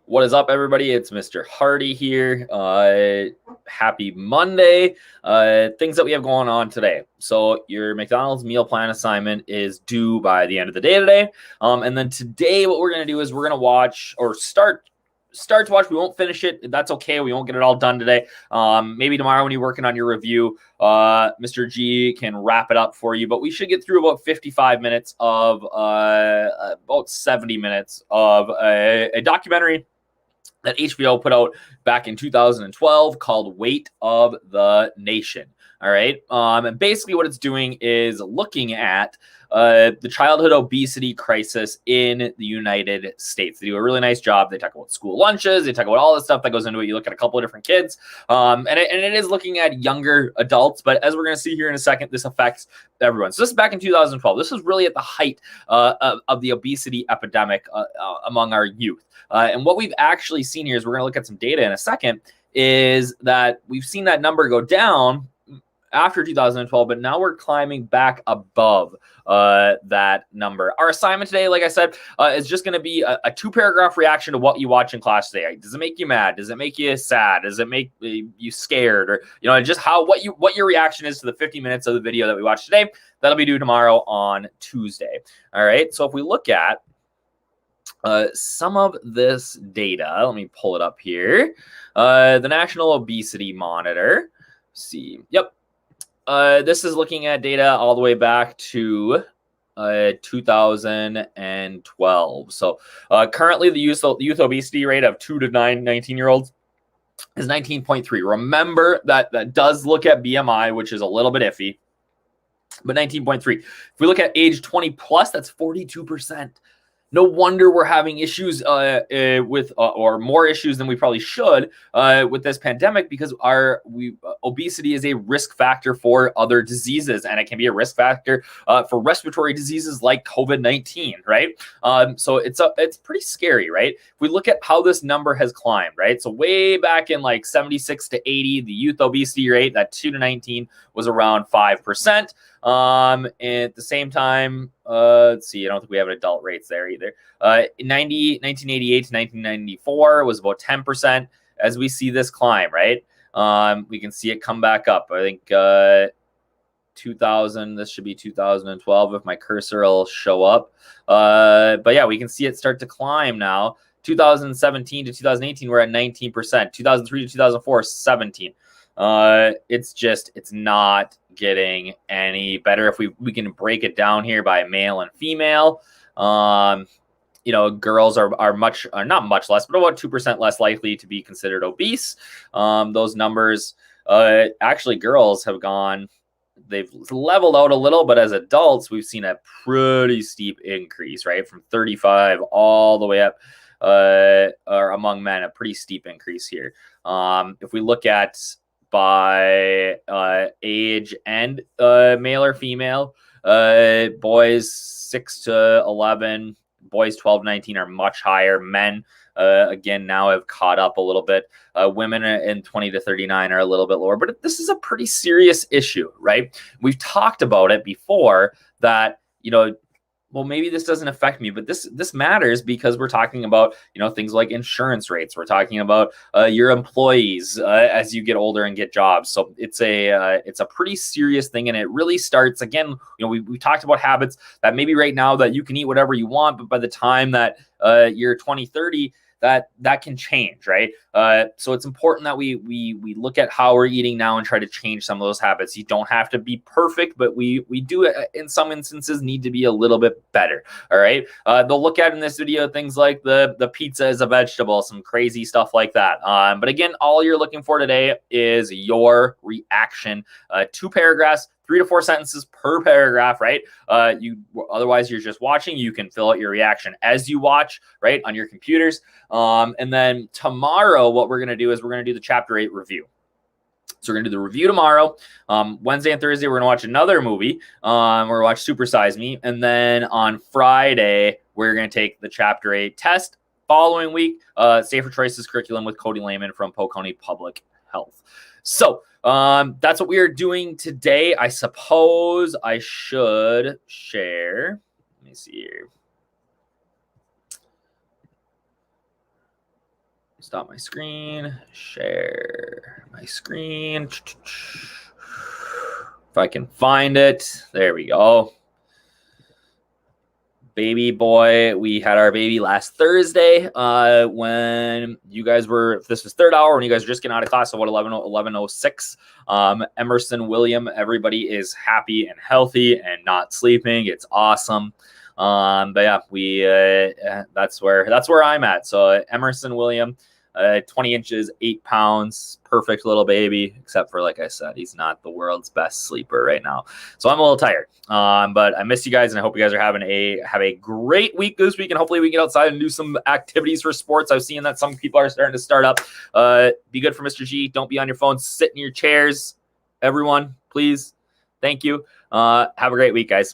What is up, everybody? It's Mr. Hardy here. Happy Monday. Things that we have going on today. So your McDonald's meal plan assignment is due by the end of the day today. And then today, what we're going to do is we're going to watch or start to watch. We won't finish it. That's okay. We won't get it all done today. Maybe tomorrow when you're working on your review, Mr. G can wrap it up for you. But we should get through about 55 minutes of about 70 minutes of a documentary that HBO put out back in 2012 called Weight of the Nation. All right. And basically what it's doing is looking at the childhood obesity crisis in the United States. They do a really nice job. They talk about school lunches. They talk about all the stuff that goes into it. You look at a couple of different kids. And it is looking at younger adults. But as we're going to see here in a second, this affects everyone. So this is back in 2012. This was really at the height of the obesity epidemic among our youth. And what we've actually seen here is we're going to look at some data in a second, is that we've seen that number go down after 2012, but now we're climbing back above that number. Our assignment today, like I said, is just going to be a 2-paragraph reaction to what you watch in class today. Does it make you mad? Does it make you sad? Does it make you scared? Or just what your reaction is to the 50 minutes of the video that we watched today. That'll be due tomorrow on Tuesday. All right. So if we look at some of this data, let me pull it up here. The National Obesity Monitor. Let's see. Yep. This is looking at data all the way back to 2012. So currently the youth obesity rate of 2 to 19-year-olds is 19.3. Remember that does look at BMI, which is a little bit iffy, but 19.3. If we look at age 20 plus, that's 42%. No wonder we're having issues with or more issues than we probably should with this pandemic, because obesity is a risk factor for other diseases, and it can be a risk factor for respiratory diseases like COVID-19, right? So it's pretty scary, right? If we look at how this number has climbed, right? So way back in like 76 to 80, the youth obesity rate, that 2 to 19, was around 5%. And at the same time, let's see, I don't think we have an adult rates there either. 1988 to 1994 was about 10%. As we see this climb, right? We can see it come back up. I think 2000, this should be 2012 if my cursor will show up. But yeah, we can see it start to climb now. 2017 to 2018, we're at 19%. 2003 to 2004, 17. It's not getting any better. If we can break it down here by male and female, girls are not much less, but about 2% less likely to be considered obese. Those numbers, actually girls they've leveled out a little, but as adults, we've seen a pretty steep increase, right? From 35 all the way up, or among men, a pretty steep increase here. If we look at by age and male or female, boys 6 to 11, boys 12 to 19 are much higher. Men again now have caught up a little bit. Women in 20 to 39 are a little bit lower, but this is a pretty serious issue, right? We've talked about it before that, well, maybe this doesn't affect me, but this matters because we're talking about, things like insurance rates. We're talking about your employees as you get older and get jobs. So it's a pretty serious thing, and it really starts again. We talked about habits that maybe right now that you can eat whatever you want, but by the time that you're 20, 30, that can change, right? So it's important that we look at how we're eating now and try to change some of those habits. You don't have to be perfect, but we do in some instances need to be a little bit better. All right. They'll look at in this video things like the pizza is a vegetable, some crazy stuff like that. But again, all you're looking for today is your reaction. 2 paragraphs, 3 to 4 sentences per paragraph, right? Otherwise you're just watching. You can fill out your reaction as you watch, right, on your computers. And then tomorrow, what we're going to do is we're going to do the Chapter 8 review. So we're going to do the review tomorrow. Wednesday and Thursday, we're going to watch another movie. We're going to watch Super Size Me. And then on Friday, we're going to take the Chapter 8 test. Following week, Safer Choices curriculum with Cody Lehman from Polk County Public Health. So that's what we are doing today. I suppose I should share. Let me see here. Stop my screen. Share my screen. If I can find it. There we go. Baby boy, we had our baby last Thursday when you guys were, this was third hour when you guys were just getting out of class, so what, 11:06. Emerson William, everybody is happy and healthy and not sleeping. It's awesome. But yeah, we that's where I'm at. So Emerson William, 20 inches, 8 pounds, perfect little baby, except for, like I said, he's not the world's best sleeper right now. So I'm a little tired. But I miss you guys, and I hope you guys are having a great week this week, and hopefully we can get outside and do some activities for sports. I've seen that some people are starting to start up. Be good for Mr. G. Don't be on your phones. Sit in your chairs. Everyone, please. Thank you. Have a great week, guys.